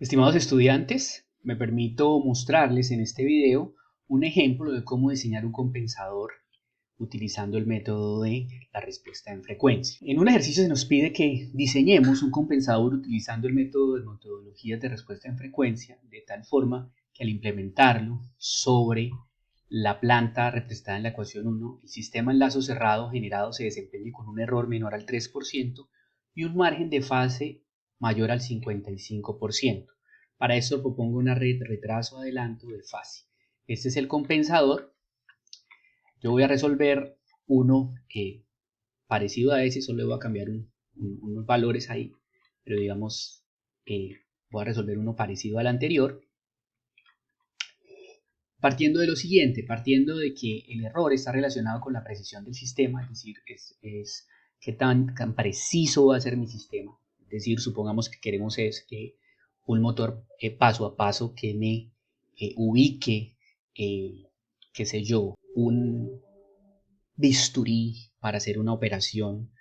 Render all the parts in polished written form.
Estimados estudiantes, me permito mostrarles en este video un ejemplo de cómo diseñar un compensador utilizando el método de la respuesta en frecuencia. En un ejercicio se nos pide que diseñemos un compensador utilizando el método de metodologías de respuesta en frecuencia de tal forma que al implementarlo sobre la planta representada en la ecuación 1, el sistema en lazo cerrado generado se desempeñe con un error menor al 3% y un margen de fase mayor al 55%. Para esto propongo una red retraso-adelanto de fase. Este es el compensador. Yo voy a resolver uno parecido a ese, solo le voy a cambiar unos valores ahí, pero digamos, voy a resolver uno parecido al anterior. Partiendo de lo siguiente, partiendo de que el error está relacionado con la precisión del sistema, es decir, es qué tan preciso va a ser mi sistema. Es decir, supongamos que queremos un motor paso a paso que me ubique, qué sé yo, un bisturí para hacer una operación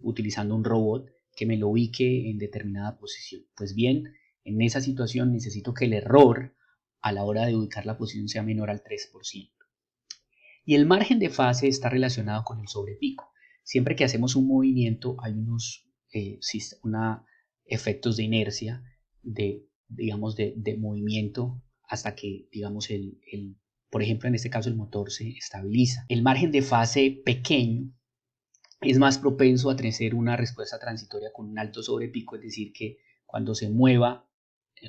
utilizando un robot que me lo ubique en determinada posición. Pues bien, en esa situación necesito que el error a la hora de ubicar la posición sea menor al 3%. Y el margen de fase está relacionado con el sobrepico. Siempre que hacemos un movimiento hay unos efectos de inercia, de movimiento hasta que, digamos, por ejemplo, en este caso el motor se estabiliza. El margen de fase pequeño es más propenso a tener una respuesta transitoria con un alto sobrepico, es decir, que cuando se mueva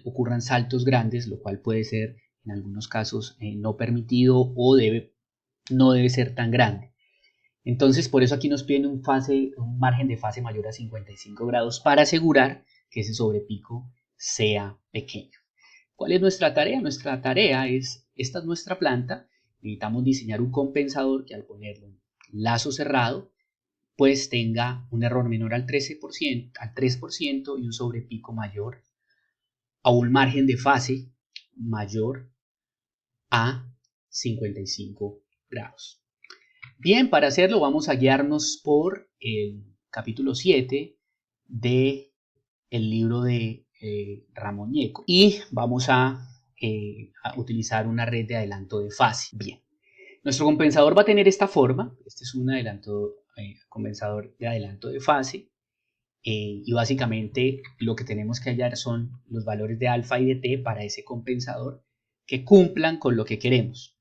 ocurran saltos grandes, lo cual puede ser en algunos casos no permitido o no debe ser tan grande. Entonces, por eso aquí nos piden un margen de fase mayor a 55 grados para asegurar que ese sobrepico sea pequeño. ¿Cuál es nuestra tarea? Nuestra tarea es, esta es nuestra planta, necesitamos diseñar un compensador que al ponerlo en lazo cerrado, pues tenga un error menor al 3% y un sobrepico mayor a un margen de fase mayor a 55 grados. Bien, para hacerlo vamos a guiarnos por el capítulo 7 del libro de Ramón Ñeco y vamos a utilizar una red de adelanto de fase. Bien, nuestro compensador va a tener esta forma. Este es un compensador de adelanto de fase. Y básicamente lo que tenemos que hallar son los valores de alfa y de t para ese compensador que cumplan con lo que queremos.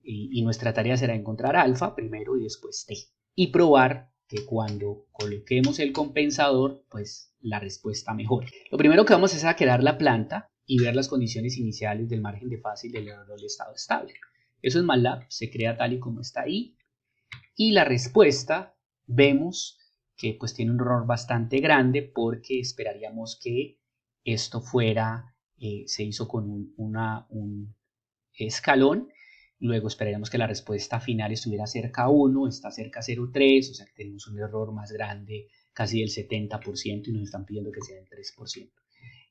Y nuestra tarea será encontrar alfa primero y después t. Y probar que cuando coloquemos el compensador, pues la respuesta mejore. Lo primero que vamos a hacer es crear la planta y ver las condiciones iniciales del margen de fase y del error del estado estable. Eso en MATLAB se crea tal y como está ahí. Y la respuesta vemos que pues tiene un error bastante grande porque esperaríamos que esto se hizo con un escalón. Luego esperaríamos que la respuesta final estuviera cerca a 1, está cerca a 0,3, o sea que tenemos un error más grande, casi del 70%, y nos están pidiendo que sea del 3%.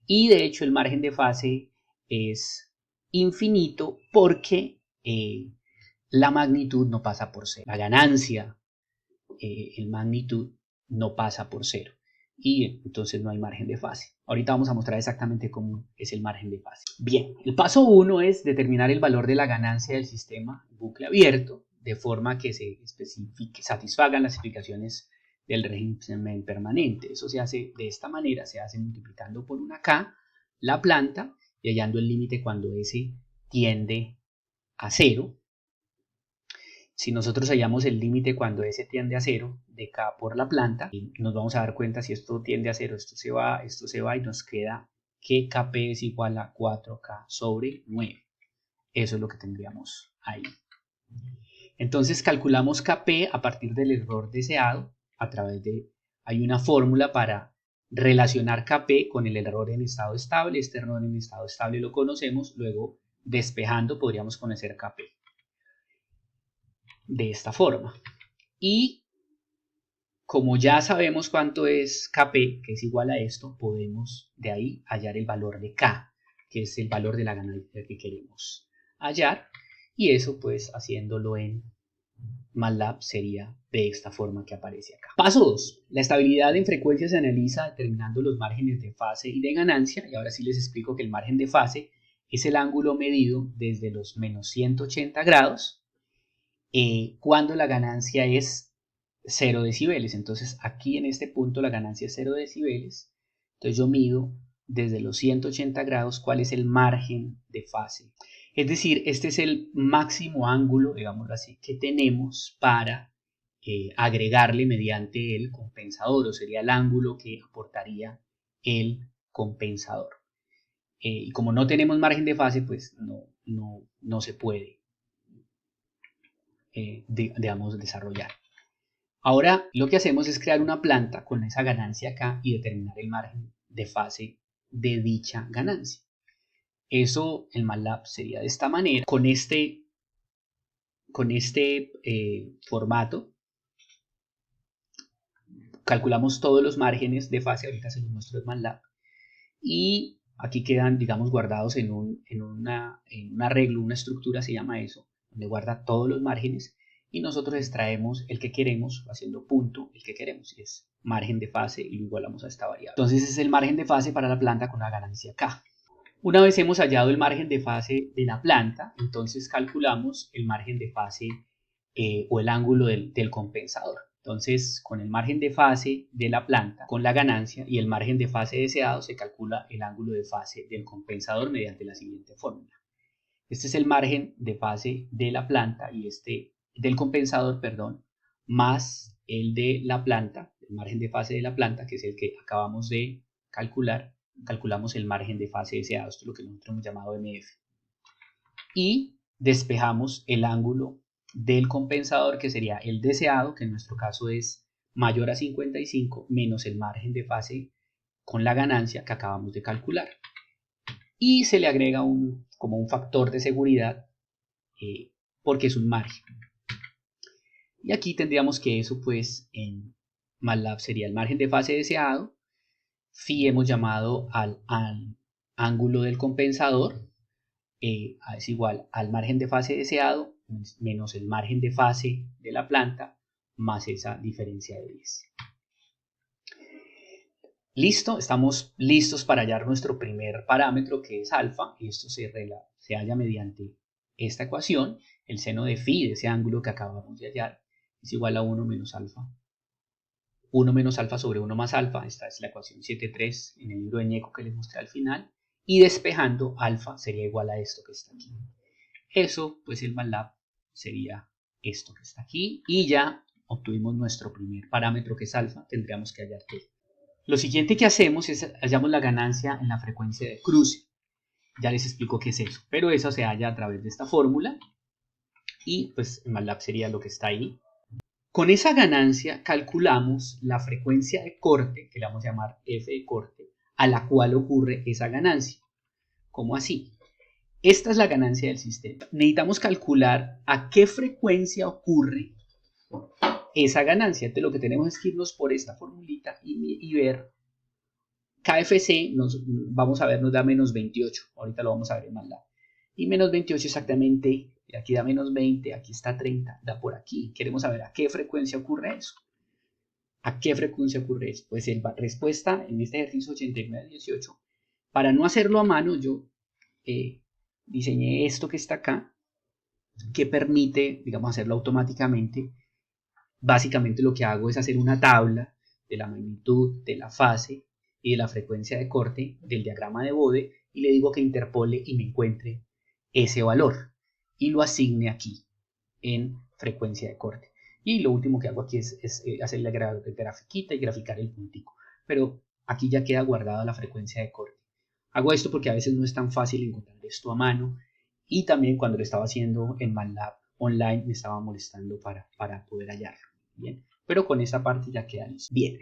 Y de hecho el margen de fase es infinito porque la magnitud no pasa por 0. La ganancia en magnitud no pasa por 0. Y entonces no hay margen de fase. Ahorita vamos a mostrar exactamente cómo es el margen de fase. Bien, el paso 1 es determinar el valor de la ganancia del sistema bucle abierto de forma que se satisfagan las explicaciones del régimen permanente. Eso se hace de esta manera, se hace multiplicando por una K la planta y hallando el límite cuando S tiende a 0. Si nosotros hallamos el límite cuando S tiende a 0 de K por la planta, nos vamos a dar cuenta si esto tiende a 0, esto se va y nos queda que Kp es igual a 4K sobre 9. Eso es lo que tendríamos ahí. Entonces calculamos Kp a partir del error deseado hay una fórmula para relacionar Kp con el error en estado estable. Este error en estado estable lo conocemos, luego despejando podríamos conocer Kp de esta forma. Y como ya sabemos cuánto es Kp, que es igual a esto, podemos de ahí hallar el valor de K, que es el valor de la ganancia que queremos hallar. Y eso pues haciéndolo en MATLAB sería de esta forma que aparece acá. Paso 2. La estabilidad en frecuencia se analiza determinando los márgenes de fase y de ganancia. Y ahora sí les explico que el margen de fase es el ángulo medido desde los menos 180 grados cuando la ganancia es 0 decibeles. Entonces aquí en este punto la ganancia es 0 decibeles. Entonces yo mido desde los 180 grados cuál es el margen de fase. Es decir, este es el máximo ángulo, digámoslo así, que tenemos para agregarle mediante el compensador, o sería el ángulo que aportaría el compensador. Y como no tenemos margen de fase, pues no se puede, digamos, desarrollar. Ahora lo que hacemos es crear una planta con esa ganancia acá y determinar el margen de fase de dicha ganancia. Eso en MATLAB sería de esta manera. Con este formato calculamos todos los márgenes de fase, ahorita se los muestro en MATLAB, y aquí quedan, digamos, guardados en un arreglo, una estructura se llama eso, donde guarda todos los márgenes y nosotros extraemos el que queremos haciendo punto el que queremos, y es margen de fase y lo igualamos a esta variable. Entonces es el margen de fase para la planta con la ganancia K. Una vez hemos hallado el margen de fase de la planta, entonces calculamos el margen de fase o el ángulo del compensador. Entonces, con el margen de fase de la planta, con la ganancia y el margen de fase deseado, se calcula el ángulo de fase del compensador mediante la siguiente fórmula. Este es el margen de fase de la planta y del compensador, perdón, más el de la planta, el margen de fase de la planta, que es el que acabamos de calcular. Calculamos el margen de fase deseado, esto es lo que nosotros hemos llamado MF. Y despejamos el ángulo del compensador, que sería el deseado, que en nuestro caso es mayor a 55, menos el margen de fase con la ganancia que acabamos de calcular. Y se le agrega como un factor de seguridad porque es un margen. Y aquí tendríamos que eso pues en MATLAB sería el margen de fase deseado. Phi hemos llamado al ángulo del compensador, es igual al margen de fase deseado menos el margen de fase de la planta más esa diferencia de 10. Listo, estamos listos para hallar nuestro primer parámetro, que es alfa, y esto se halla mediante esta ecuación. El seno de phi de ese ángulo que acabamos de hallar es igual a 1 menos alfa. 1 menos alfa sobre 1 más alfa, esta es la ecuación 7.3 en el libro de Ñeco que les mostré al final, y despejando alfa sería igual a esto que está aquí. Eso, pues el MATLAB sería esto que está aquí, y ya obtuvimos nuestro primer parámetro que es alfa, tendríamos que hallar t. Lo siguiente que hacemos es hallamos la ganancia en la frecuencia de cruce. Ya les explico qué es eso, pero eso se halla a través de esta fórmula, y pues el MATLAB sería lo que está ahí. Con esa ganancia calculamos la frecuencia de corte, que le vamos a llamar f de corte, a la cual ocurre esa ganancia. ¿Cómo así? Esta es la ganancia del sistema. Necesitamos calcular a qué frecuencia ocurre esa ganancia. Entonces lo que tenemos es que irnos por esta formulita y ver KFC, vamos a ver, nos da menos 28. Ahorita lo vamos a ver en MATLAB. Y menos 28 exactamente, aquí da menos 20, aquí está 30, da por aquí. Queremos saber a qué frecuencia ocurre eso. ¿A qué frecuencia ocurre eso? Pues la respuesta en este ejercicio 89-18, para no hacerlo a mano, yo diseñé esto que está acá, que permite, digamos, hacerlo automáticamente. Básicamente lo que hago es hacer una tabla de la magnitud, de la fase y de la frecuencia de corte del diagrama de Bode y le digo que interpole y me encuentre ese valor y lo asigne aquí en frecuencia de corte. Y lo último que hago aquí es hacer la grafiquita y graficar el puntico. Pero aquí ya queda guardada la frecuencia de corte. Hago esto porque a veces no es tan fácil encontrar esto a mano y también cuando lo estaba haciendo en MATLAB online me estaba molestando para poder hallarlo. Bien, pero con esta parte ya queda listo. Bien,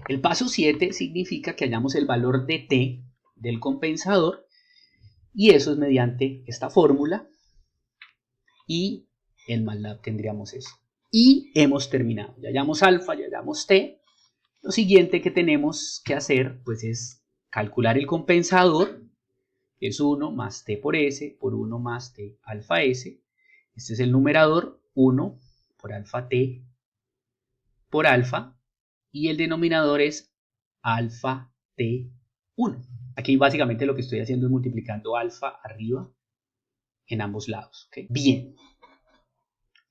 el paso 7 significa que hallamos el valor de t del compensador y eso es mediante esta fórmula y en MATLAB tendríamos eso. Y hemos terminado, ya hallamos alfa, ya hallamos t. Lo siguiente que tenemos que hacer pues es calcular el compensador, que es 1 más t por s por 1 más t alfa s. Este es el numerador, 1 por alfa t por alfa, y el denominador es alfa t1. Aquí básicamente lo que estoy haciendo es multiplicando alfa arriba en ambos lados. ¿Okay? Bien.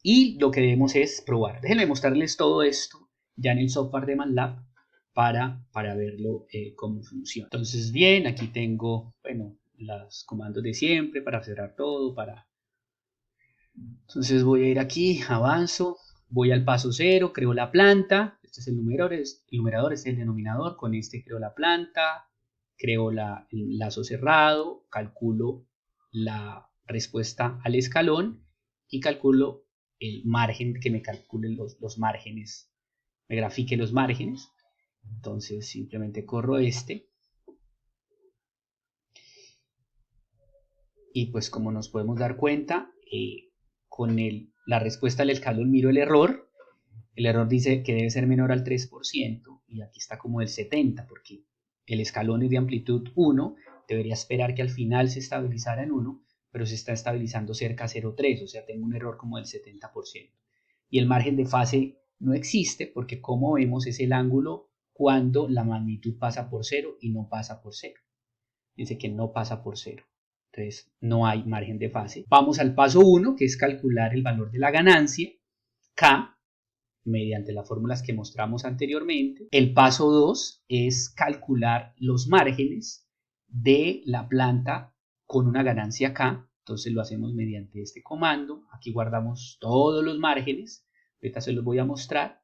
Y lo que debemos es probar. Déjenme mostrarles todo esto ya en el software de MATLAB para verlo cómo funciona. Entonces, bien, aquí tengo, bueno, los comandos de siempre para cerrar todo, Entonces voy a ir aquí, avanzo, voy al paso 0, creo la planta, este es el numerador, este es el denominador, con este creo la planta, creo el lazo cerrado, calculo la respuesta al escalón y calculo el margen, que me calcule los márgenes, me grafique los márgenes. Entonces simplemente corro este. Y pues como nos podemos dar cuenta, con la respuesta al escalón miro el error dice que debe ser menor al 3% y aquí está como el 70%, porque el escalón es de amplitud 1, debería esperar que al final se estabilizara en 1, pero se está estabilizando cerca a 0,3, o sea, tengo un error como del 70%. Y el margen de fase no existe porque, como vemos, es el ángulo cuando la magnitud pasa por 0 y no pasa por 0. Dice que no pasa por 0. Entonces, no hay margen de fase. Vamos al paso 1, que es calcular el valor de la ganancia, K, mediante las fórmulas que mostramos anteriormente. El paso 2 es calcular los márgenes de la planta con una ganancia K. Entonces lo hacemos mediante este comando. Aquí guardamos todos los márgenes. Ahorita se los voy a mostrar.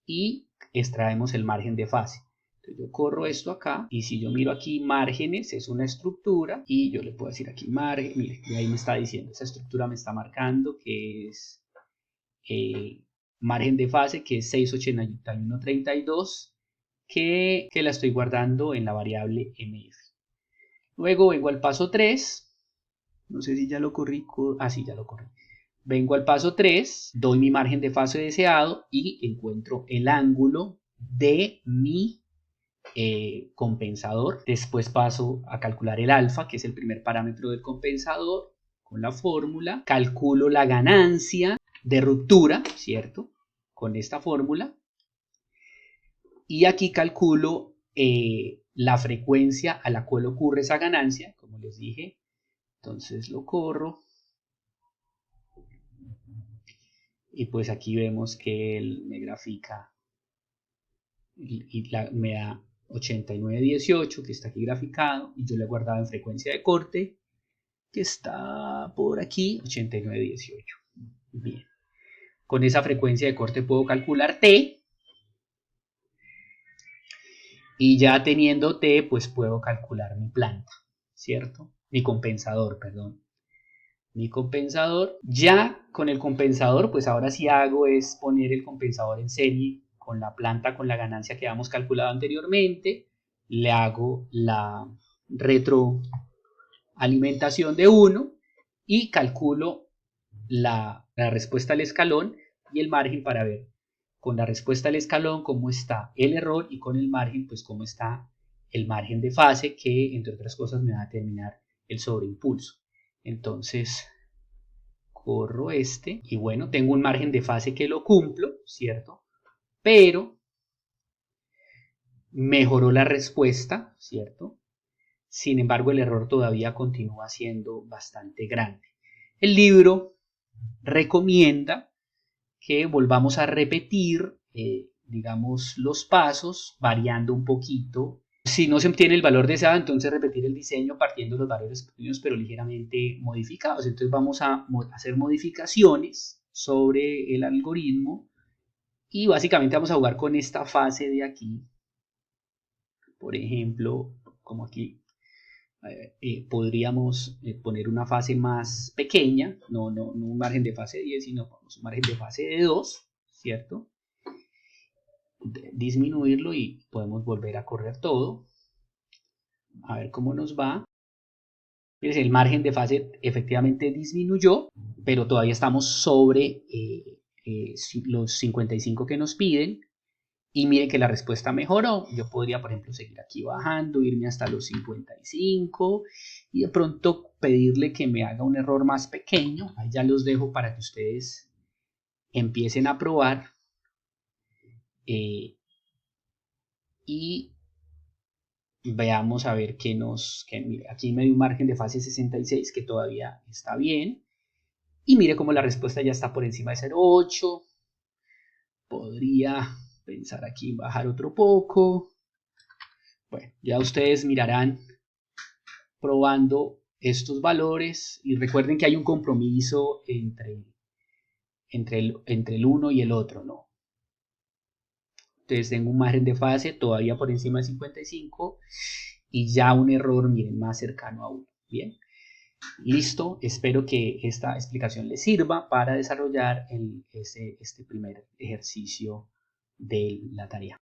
Y extraemos el margen de fase. Entonces yo corro esto acá y si yo miro aquí márgenes es una estructura y yo le puedo decir aquí margen, mire, y ahí me está diciendo, esa estructura me está marcando que es margen de fase, que es 681.32, que la estoy guardando en la variable mf. Luego vengo al paso 3, no sé si ya lo corrí, sí, ya lo corrí. Vengo al paso 3, doy mi margen de fase deseado y encuentro el ángulo de mi compensador. Después paso a calcular el alfa, que es el primer parámetro del compensador, con la fórmula. Calculo la ganancia de ruptura, ¿cierto? Con esta fórmula. Y aquí calculo la frecuencia a la cual ocurre esa ganancia, como les dije. Entonces lo corro. Y pues aquí vemos que él me grafica y me da 89.18, que está aquí graficado, y yo le he guardado en frecuencia de corte, que está por aquí, 89.18. Bien. Con esa frecuencia de corte puedo calcular T, y ya teniendo T, pues puedo calcular mi planta, ¿cierto? Mi compensador, perdón. Mi compensador. Ya con el compensador, pues ahora sí hago es poner el compensador en serie con la planta, con la ganancia que habíamos calculado anteriormente. Le hago la retroalimentación de 1 y calculo la respuesta al escalón y el margen para ver con la respuesta al escalón cómo está el error y con el margen pues cómo está el margen de fase, que entre otras cosas me va a determinar el sobreimpulso. Entonces corro este y bueno, tengo un margen de fase que lo cumplo, ¿cierto? Pero mejoró la respuesta, ¿cierto? Sin embargo, el error todavía continúa siendo bastante grande. El libro recomienda que volvamos a repetir, digamos, los pasos, variando un poquito. Si no se obtiene el valor deseado, entonces repetir el diseño partiendo de los valores pequeños pero ligeramente modificados. Entonces vamos a hacer modificaciones sobre el algoritmo y básicamente vamos a jugar con esta fase de aquí. Por ejemplo, como aquí podríamos poner una fase más pequeña, no un margen de fase de 10, sino un margen de fase de 2, ¿cierto? Disminuirlo y podemos volver a correr todo. A ver cómo nos va. El margen de fase efectivamente disminuyó, pero todavía estamos sobre los 55 que nos piden. Y miren que la respuesta mejoró. Yo podría, por ejemplo, seguir aquí bajando, irme hasta los 55 y de pronto pedirle que me haga un error más pequeño. Ahí ya los dejo para que ustedes empiecen a probar y veamos a ver qué mire, aquí me dio un margen de fase 66 que todavía está bien. Y mire cómo la respuesta ya está por encima de 0,8. Podría pensar aquí en bajar otro poco. Bueno, ya ustedes mirarán probando estos valores. Y recuerden que hay un compromiso entre el uno y el otro, ¿no? Entonces tengo un margen de fase todavía por encima de 55 y ya un error, miren, más cercano a 1. Bien, listo. Espero que esta explicación les sirva para desarrollar este primer ejercicio de la tarea.